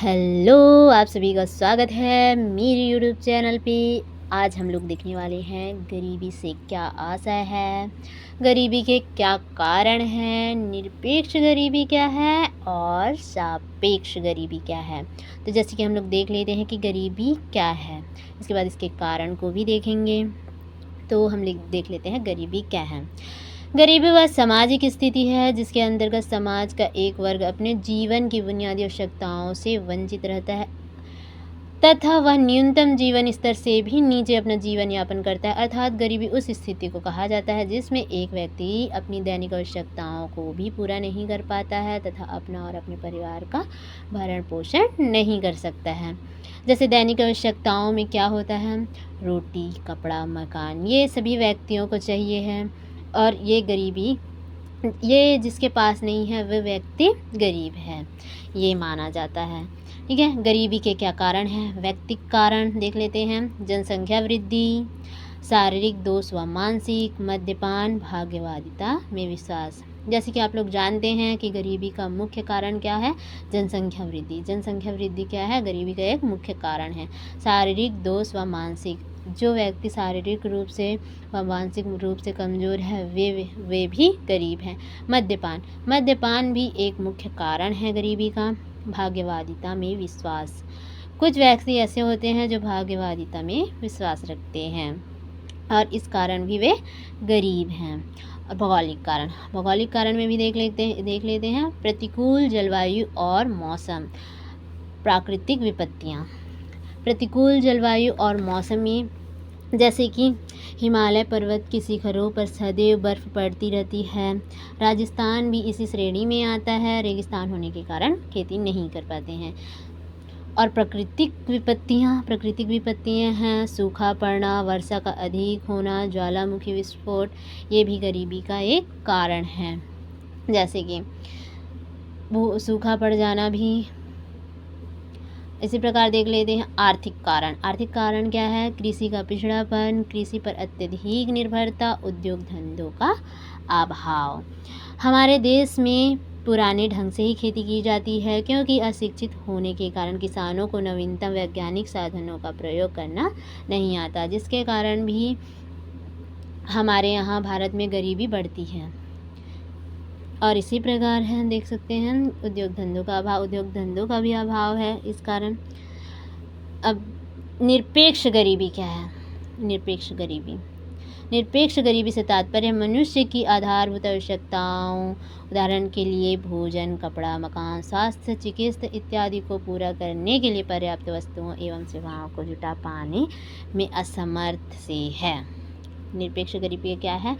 Hello, आप सभी का स्वागत है मेरे यूट्यूब चैनल पे। आज हम लोग देखने वाले हैं गरीबी से क्या आशय है, गरीबी के क्या कारण हैं, निरपेक्ष गरीबी क्या है और सापेक्ष गरीबी क्या है। तो जैसे कि हम लोग देख लेते हैं कि गरीबी क्या है, इसके बाद इसके कारण को भी देखेंगे। तो हम देख लेते हैं गरीबी क्या है। गरीबी वह सामाजिक स्थिति है जिसके अंतर्गत समाज का एक वर्ग अपने जीवन की बुनियादी आवश्यकताओं से वंचित रहता है तथा वह न्यूनतम जीवन स्तर से भी नीचे अपना जीवन यापन करता है। अर्थात गरीबी उस स्थिति को कहा जाता है जिसमें एक व्यक्ति अपनी दैनिक आवश्यकताओं को भी पूरा नहीं कर पाता है तथा अपना और अपने परिवार का भरण पोषण नहीं कर सकता है। जैसे दैनिक आवश्यकताओं में क्या होता है, रोटी, कपड़ा, मकान, ये सभी व्यक्तियों को चाहिए है। और ये जिसके पास नहीं है वह व्यक्ति गरीब है, ये माना जाता है। ठीक है। गरीबी के क्या कारण हैं, व्यक्तिक कारण देख लेते हैं। जनसंख्या वृद्धि, शारीरिक दोष व मानसिक, मद्यपान, भाग्यवादिता में विश्वास। जैसे कि आप लोग जानते हैं कि गरीबी का मुख्य कारण क्या है, जनसंख्या वृद्धि। जनसंख्या वृद्धि क्या है, गरीबी का एक मुख्य कारण है। शारीरिक दोष व मानसिक, जो व्यक्ति शारीरिक रूप से व मानसिक रूप से कमज़ोर है वे भी गरीब हैं। मद्यपान भी एक मुख्य कारण है गरीबी का। भाग्यवादिता में विश्वास, कुछ व्यक्ति ऐसे होते हैं जो भाग्यवादिता में विश्वास रखते हैं और इस कारण भी वे गरीब हैं। और भौगोलिक कारण में भी देख लेते हैं। प्रतिकूल जलवायु और मौसम, प्राकृतिक विपत्तियाँ। प्रतिकूल जलवायु और मौसम में जैसे कि हिमालय पर्वत की शिखरों पर सदैव बर्फ़ पड़ती रहती है। राजस्थान भी इसी श्रेणी में आता है। रेगिस्तान होने के कारण खेती नहीं कर पाते हैं। और प्राकृतिक विपत्तियाँ हैं, सूखा पड़ना, वर्षा का अधिक होना, ज्वालामुखी विस्फोट, ये भी गरीबी का एक कारण है। जैसे कि वो सूखा पड़ जाना भी। इसी प्रकार देख लेते हैं आर्थिक कारण क्या है, कृषि का पिछड़ापन, कृषि पर अत्यधिक निर्भरता, उद्योग धंधों का अभाव। हमारे देश में पुराने ढंग से ही खेती की जाती है क्योंकि अशिक्षित होने के कारण किसानों को नवीनतम वैज्ञानिक साधनों का प्रयोग करना नहीं आता, जिसके कारण भी हमारे यहाँ भारत में गरीबी बढ़ती है। और इसी प्रकार है, देख सकते हैं उद्योग धंधों का भी अभाव है इस कारण। अब निरपेक्ष गरीबी क्या है, निरपेक्ष गरीबी से तात्पर्य मनुष्य की आधारभूत आवश्यकताओं, उदाहरण के लिए भोजन, कपड़ा, मकान, स्वास्थ्य, चिकित्सा इत्यादि को पूरा करने के लिए पर्याप्त वस्तुओं एवं सेवाओं को जुटा पाने में असमर्थ से है। निरपेक्ष गरीबी क्या है,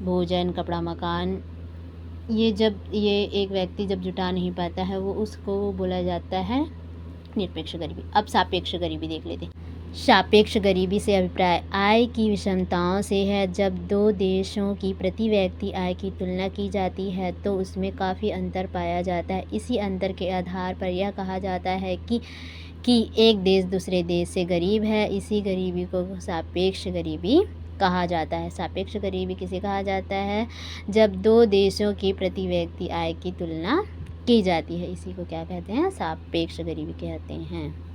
भोजन, कपड़ा, मकान, ये एक व्यक्ति जब जुटा नहीं पाता है वो उसको बोला जाता है निरपेक्ष गरीबी। अब सापेक्ष गरीबी देख लेते हैं। सापेक्ष गरीबी से अभिप्राय आय की विषमताओं से है। जब दो देशों की प्रति व्यक्ति आय की तुलना की जाती है तो उसमें काफ़ी अंतर पाया जाता है। इसी अंतर के आधार पर यह कहा जाता है कि एक देश दूसरे देश से गरीब है। इसी गरीबी को सापेक्ष गरीबी कहा जाता है। सापेक्ष गरीबी किसे कहा जाता है, जब दो देशों की प्रति व्यक्ति आय की तुलना की जाती है, इसी को क्या कहते हैं, सापेक्ष गरीबी कहते हैं।